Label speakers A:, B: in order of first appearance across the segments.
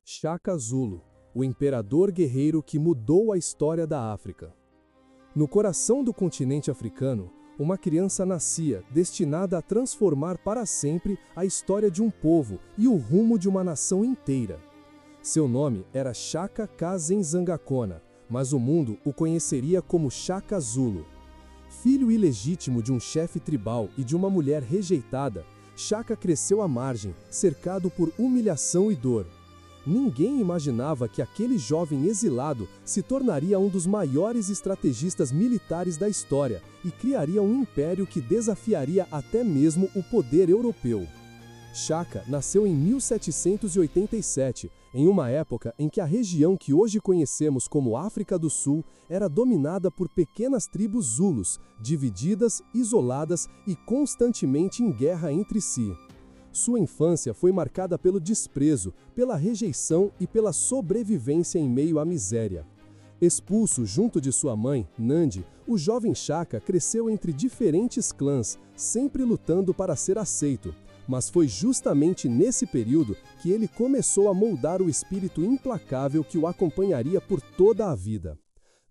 A: Shaka Zulu, o imperador guerreiro que mudou a história da África. No coração do continente africano, uma criança nascia destinada a transformar para sempre a história de um povo e o rumo de uma nação inteira. Seu nome era Shaka Kazenzangakona, mas o mundo o conheceria como Shaka Zulu. Filho ilegítimo de um chefe tribal e de uma mulher rejeitada, Shaka cresceu à margem, cercado por humilhação e dor. Ninguém imaginava que aquele jovem exilado se tornaria um dos maiores estrategistas militares da história e criaria um império que desafiaria até mesmo o poder europeu. Shaka nasceu em 1787, em uma época em que a região que hoje conhecemos como África do Sul era dominada por pequenas tribos zulus, divididas, isoladas e constantemente em guerra entre si. Sua infância foi marcada pelo desprezo, pela rejeição e pela sobrevivência em meio à miséria. Expulso junto de sua mãe, Nandi, o jovem Shaka cresceu entre diferentes clãs, sempre lutando para ser aceito. Mas foi justamente nesse período que ele começou a moldar o espírito implacável que o acompanharia por toda a vida.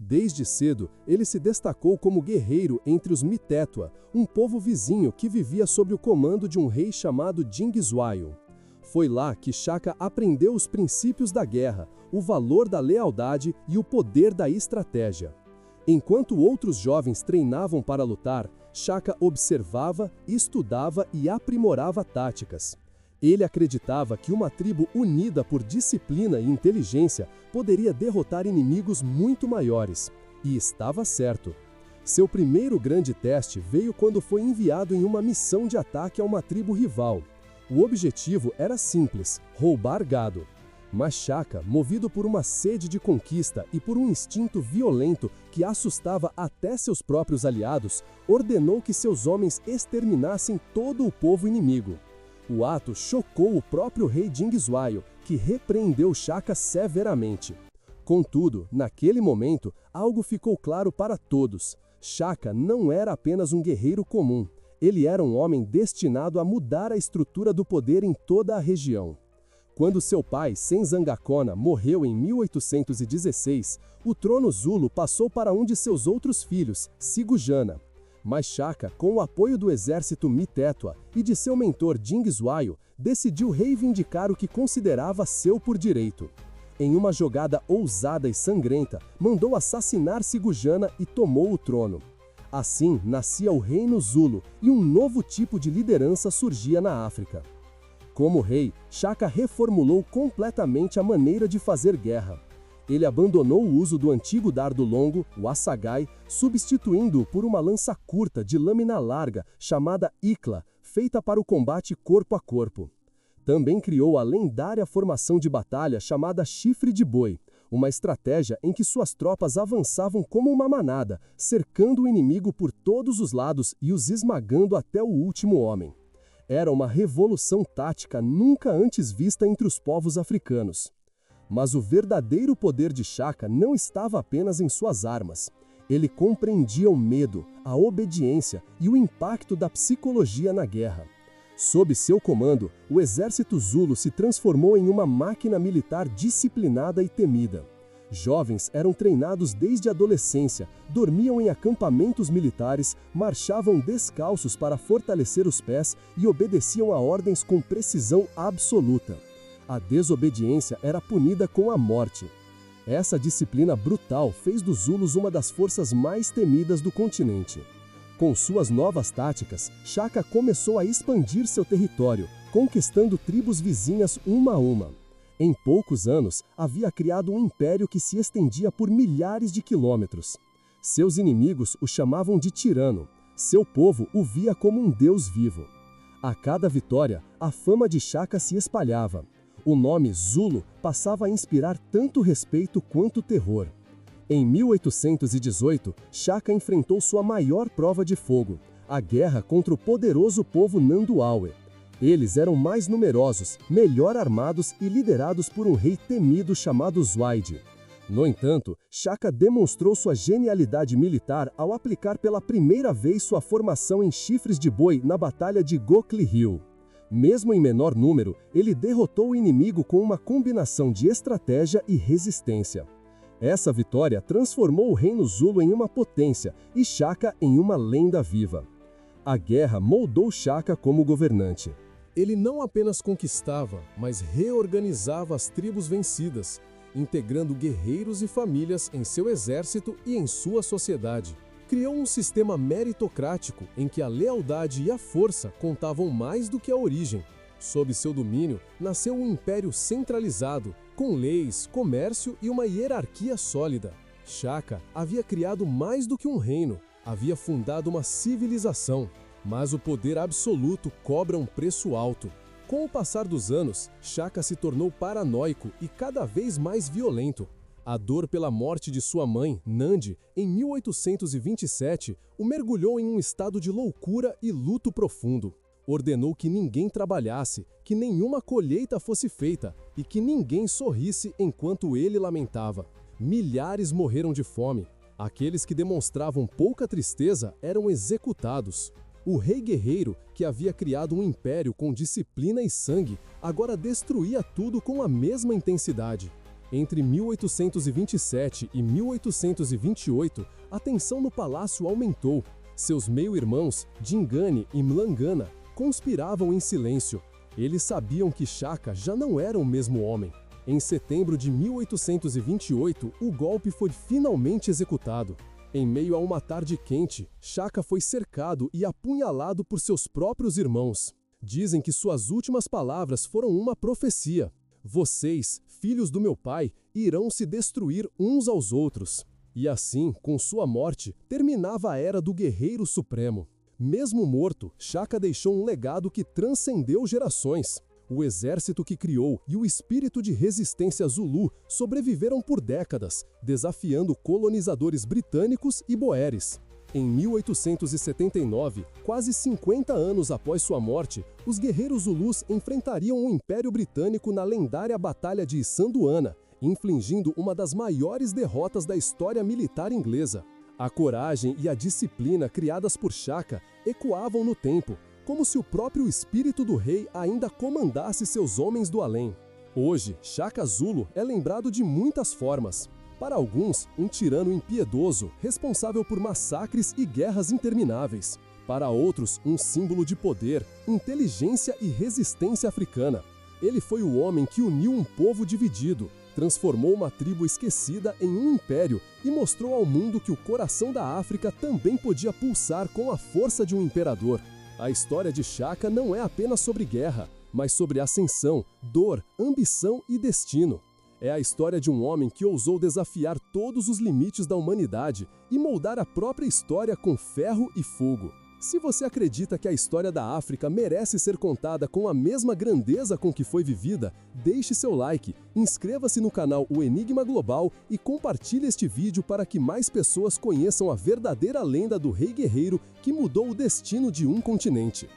A: Desde cedo, ele se destacou como guerreiro entre os Mitetua, um povo vizinho que vivia sob o comando de um rei chamado Dingiswayo. Foi lá que Shaka aprendeu os princípios da guerra, o valor da lealdade e o poder da estratégia. Enquanto outros jovens treinavam para lutar, Shaka observava, estudava e aprimorava táticas. Ele acreditava que uma tribo unida por disciplina e inteligência poderia derrotar inimigos muito maiores. E estava certo. Seu primeiro grande teste veio quando foi enviado em uma missão de ataque a uma tribo rival. O objetivo era simples: roubar gado. Mas Shaka, movido por uma sede de conquista e por um instinto violento que assustava até seus próprios aliados, ordenou que seus homens exterminassem todo o povo inimigo. O ato chocou o próprio rei Dingiswayo, que repreendeu Shaka severamente. Contudo, naquele momento, algo ficou claro para todos. Shaka não era apenas um guerreiro comum. Ele era um homem destinado a mudar a estrutura do poder em toda a região. Quando seu pai, Senzangakona, morreu em 1816, o trono Zulu passou para um de seus outros filhos, Sigujana. Mas Shaka, com o apoio do exército Mitetua e de seu mentor Dingiswayo, decidiu reivindicar o que considerava seu por direito. Em uma jogada ousada e sangrenta, mandou assassinar Sigujana e tomou o trono. Assim, nascia o Reino Zulu e um novo tipo de liderança surgia na África. Como rei, Shaka reformulou completamente a maneira de fazer guerra. Ele abandonou o uso do antigo dardo longo, o assagai, substituindo-o por uma lança curta de lâmina larga, chamada ikla, feita para o combate corpo a corpo. Também criou a lendária formação de batalha chamada chifre de boi, uma estratégia em que suas tropas avançavam como uma manada, cercando o inimigo por todos os lados e os esmagando até o último homem. Era uma revolução tática nunca antes vista entre os povos africanos. Mas o verdadeiro poder de Shaka não estava apenas em suas armas. Ele compreendia o medo, a obediência e o impacto da psicologia na guerra. Sob seu comando, o exército Zulu se transformou em uma máquina militar disciplinada e temida. Jovens eram treinados desde a adolescência, dormiam em acampamentos militares, marchavam descalços para fortalecer os pés e obedeciam a ordens com precisão absoluta. A desobediência era punida com a morte. Essa disciplina brutal fez dos Zulus uma das forças mais temidas do continente. Com suas novas táticas, Shaka começou a expandir seu território, conquistando tribos vizinhas uma a uma. Em poucos anos, havia criado um império que se estendia por milhares de quilômetros. Seus inimigos o chamavam de tirano. Seu povo o via como um deus vivo. A cada vitória, a fama de Shaka se espalhava. O nome Zulu passava a inspirar tanto respeito quanto terror. Em 1818, Shaka enfrentou sua maior prova de fogo, a guerra contra o poderoso povo Nanduawe. Eles eram mais numerosos, melhor armados e liderados por um rei temido chamado Zwaide. No entanto, Shaka demonstrou sua genialidade militar ao aplicar pela primeira vez sua formação em chifres de boi na Batalha de Gokli Hill. Mesmo em menor número, ele derrotou o inimigo com uma combinação de estratégia e resistência. Essa vitória transformou o reino Zulu em uma potência e Shaka em uma lenda viva. A guerra moldou Shaka como governante. Ele não apenas conquistava, mas reorganizava as tribos vencidas, integrando guerreiros e famílias em seu exército e em sua sociedade. Criou um sistema meritocrático em que a lealdade e a força contavam mais do que a origem. Sob seu domínio, nasceu um império centralizado, com leis, comércio e uma hierarquia sólida. Shaka havia criado mais do que um reino, havia fundado uma civilização. Mas o poder absoluto cobra um preço alto. Com o passar dos anos, Shaka se tornou paranoico e cada vez mais violento. A dor pela morte de sua mãe, Nandi, em 1827, o mergulhou em um estado de loucura e luto profundo. Ordenou que ninguém trabalhasse, que nenhuma colheita fosse feita e que ninguém sorrisse enquanto ele lamentava. Milhares morreram de fome. Aqueles que demonstravam pouca tristeza eram executados. O rei guerreiro, que havia criado um império com disciplina e sangue, agora destruía tudo com a mesma intensidade. Entre 1827 e 1828, a tensão no palácio aumentou. Seus meio-irmãos, Dingane e Mlangana, conspiravam em silêncio. Eles sabiam que Shaka já não era o mesmo homem. Em setembro de 1828, o golpe foi finalmente executado. Em meio a uma tarde quente, Shaka foi cercado e apunhalado por seus próprios irmãos. Dizem que suas últimas palavras foram uma profecia. Vocês, filhos do meu pai, irão se destruir uns aos outros. E assim, com sua morte, terminava a era do Guerreiro Supremo. Mesmo morto, Shaka deixou um legado que transcendeu gerações. O exército que criou e o espírito de resistência Zulu sobreviveram por décadas, desafiando colonizadores britânicos e boeres. Em 1879, quase 50 anos após sua morte, os guerreiros Zulus enfrentariam o Império Britânico na lendária Batalha de Issanduana, infligindo uma das maiores derrotas da história militar inglesa. A coragem e a disciplina criadas por Shaka ecoavam no tempo, como se o próprio espírito do rei ainda comandasse seus homens do além. Hoje, Shaka Zulu é lembrado de muitas formas. Para alguns, um tirano impiedoso, responsável por massacres e guerras intermináveis. Para outros, um símbolo de poder, inteligência e resistência africana. Ele foi o homem que uniu um povo dividido, transformou uma tribo esquecida em um império e mostrou ao mundo que o coração da África também podia pulsar com a força de um imperador. A história de Shaka não é apenas sobre guerra, mas sobre ascensão, dor, ambição e destino. É a história de um homem que ousou desafiar todos os limites da humanidade e moldar a própria história com ferro e fogo. Se você acredita que a história da África merece ser contada com a mesma grandeza com que foi vivida, deixe seu like, inscreva-se no canal O Enigma Global e compartilhe este vídeo para que mais pessoas conheçam a verdadeira lenda do rei guerreiro que mudou o destino de um continente.